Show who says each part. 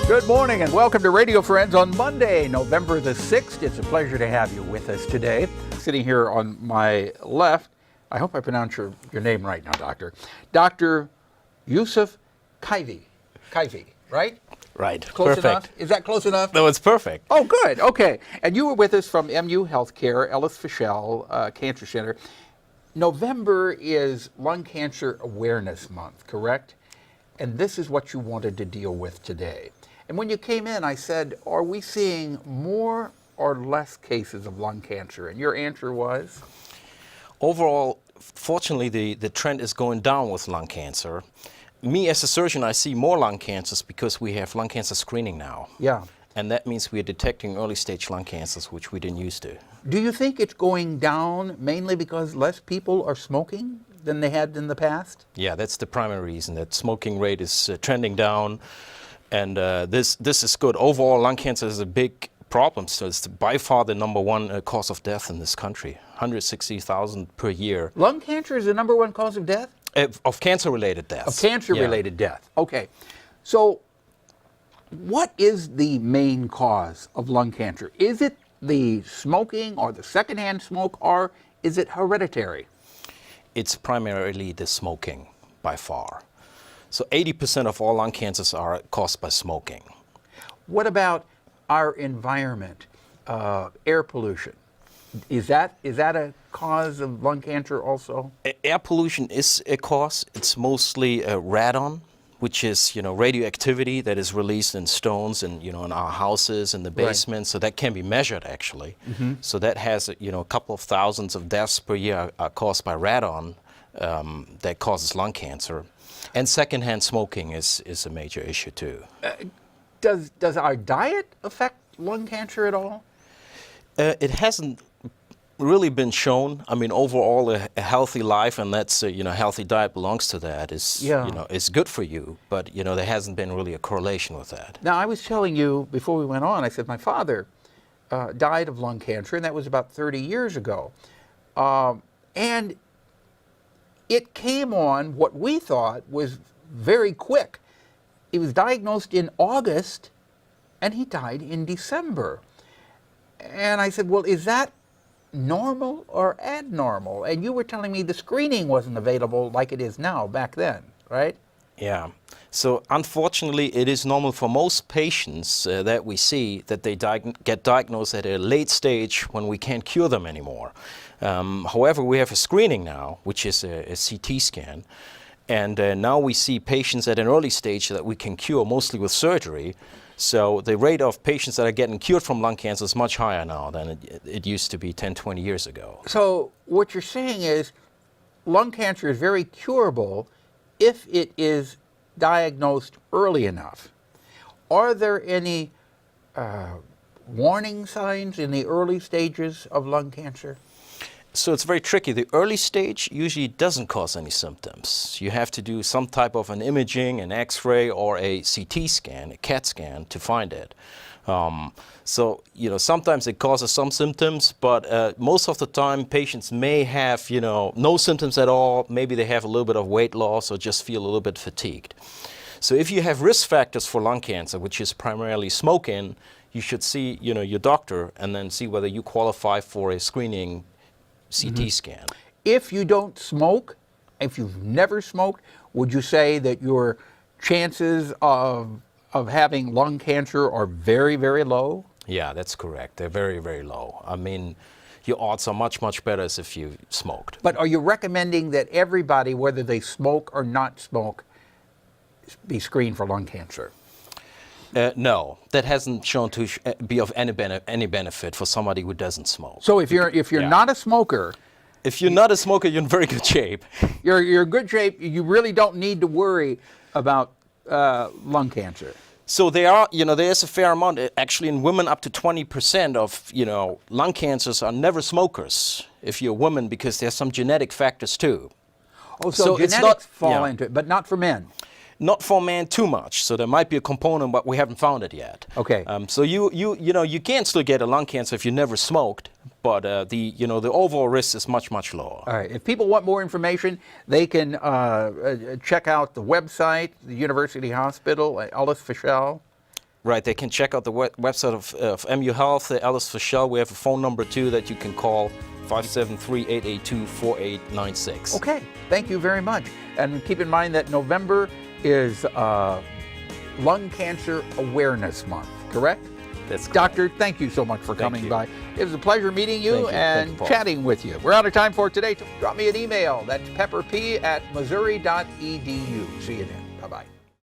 Speaker 1: Good morning and welcome to Radio Friends on Monday, November the 6th. It's a pleasure to have you with us today. Sitting here on my left, I hope I pronounce your name right now, Doctor. Dr. Jussuf Kaifi. Kaifi, right?
Speaker 2: Right.
Speaker 1: Close
Speaker 2: Perfect.
Speaker 1: enough? Is that close enough?
Speaker 2: No, it's perfect.
Speaker 1: Oh, good. Okay. And you were with us from MU Healthcare, Ellis Fischel Cancer Center. November is Lung Cancer Awareness Month, correct? And this is what you wanted to deal with today. And when you came in, I said, are we seeing more or less cases of lung cancer? And your answer was?
Speaker 2: Overall, fortunately, the trend is going down with lung cancer. Me as a surgeon, I see more lung cancers because we have lung cancer screening now.
Speaker 1: Yeah.
Speaker 2: And that means we are detecting early stage lung cancers, which we didn't used to.
Speaker 1: Do you think it's going down mainly because less people are smoking than they had in the past?
Speaker 2: Yeah, that's the primary reason, that smoking rate is trending down. And this is good. Overall, lung cancer is a big problem. So it's by far the number one cause of death in this country, 160,000 per year.
Speaker 1: Lung cancer is the number one cause of death?
Speaker 2: Of cancer-related deaths.
Speaker 1: Of cancer-related death. Okay. So what is the main cause of lung cancer? Is it the smoking or the secondhand smoke, or is it hereditary?
Speaker 2: It's primarily the smoking by far. So 80% of all lung cancers are caused by smoking.
Speaker 1: What about our environment, air pollution? Is that a cause of lung cancer also?
Speaker 2: Air pollution is a cause. It's mostly radon, which is radioactivity that is released in stones and in our houses in the basement. Right. So that can be measured actually. Mm-hmm. So that has a couple of thousands of deaths per year are caused by radon that causes lung cancer. And secondhand smoking is a major issue too.
Speaker 1: Does our diet affect lung cancer at all?
Speaker 2: It hasn't really been shown. I mean, overall, a healthy life, and that's a healthy diet belongs to that. Is is good for you. But there hasn't been really a correlation with that.
Speaker 1: Now, I was telling you before we went on. I said my father died of lung cancer, and that was about 30 years ago, and it came on what we thought was very quick. He was diagnosed in August, and he died in December. And I said, well, is that normal or abnormal? And you were telling me the screening wasn't available like it is now back then, right?
Speaker 2: Yeah. So unfortunately, it is normal for most patients that we see that they get diagnosed at a late stage when we can't cure them anymore. However, we have a screening now, which is a CT scan. And now we see patients at an early stage that we can cure mostly with surgery. So the rate of patients that are getting cured from lung cancer is much higher now than it used to be 10, 20 years ago.
Speaker 1: So what you're saying is lung cancer is very curable if it is diagnosed early enough. Are there any warning signs in the early stages of lung cancer?
Speaker 2: So it's very tricky. The early stage usually doesn't cause any symptoms. You have to do some type of an imaging, an X-ray, or a CT scan, a CAT scan, to find it. So sometimes it causes some symptoms, but most of the time patients may have no symptoms at all. Maybe they have a little bit of weight loss or just feel a little bit fatigued. So if you have risk factors for lung cancer, which is primarily smoking, you should see your doctor and then see whether you qualify for a screening CT scan.
Speaker 1: If you don't smoke, if you've never smoked, would you say that your chances of having lung cancer are very, very low?
Speaker 2: Yeah, that's correct. They're very, very low. I mean, your odds are much, much better as if you smoked.
Speaker 1: But are you recommending that everybody, whether they smoke or not smoke, be screened for lung cancer?
Speaker 2: No, that hasn't shown to be of any benefit for somebody who doesn't smoke.
Speaker 1: So if you're not a smoker,
Speaker 2: if you're not a smoker, you're in very good shape.
Speaker 1: You're in good shape. You really don't need to worry about lung cancer.
Speaker 2: So there's a fair amount. Actually, in women, up to 20% of lung cancers are never smokers. If you're a woman, because there's some genetic factors too.
Speaker 1: Oh, so genetics fall into it, but not for men.
Speaker 2: Not for men too much, so there might be a component, but we haven't found it yet.
Speaker 1: Okay.
Speaker 2: So you can still get a lung cancer if you never smoked, but the overall risk is much lower.
Speaker 1: All right. If people want more information, they can check out the website, the University Hospital, Ellis Fischel.
Speaker 2: Right, they can check out the website of MU Health, Alice Fischel. We have a phone number too that you can call, 573-882-4896.
Speaker 1: Okay, thank you very much. And keep in mind that November is Lung Cancer Awareness Month, correct?
Speaker 2: That's correct.
Speaker 1: Doctor, thank you so much for coming
Speaker 2: you.
Speaker 1: by. It was a pleasure meeting you
Speaker 2: Thank you, Paul.
Speaker 1: chatting with you. We're out of time for today. Drop me an email. That's pepperp@missouri.edu. See you then.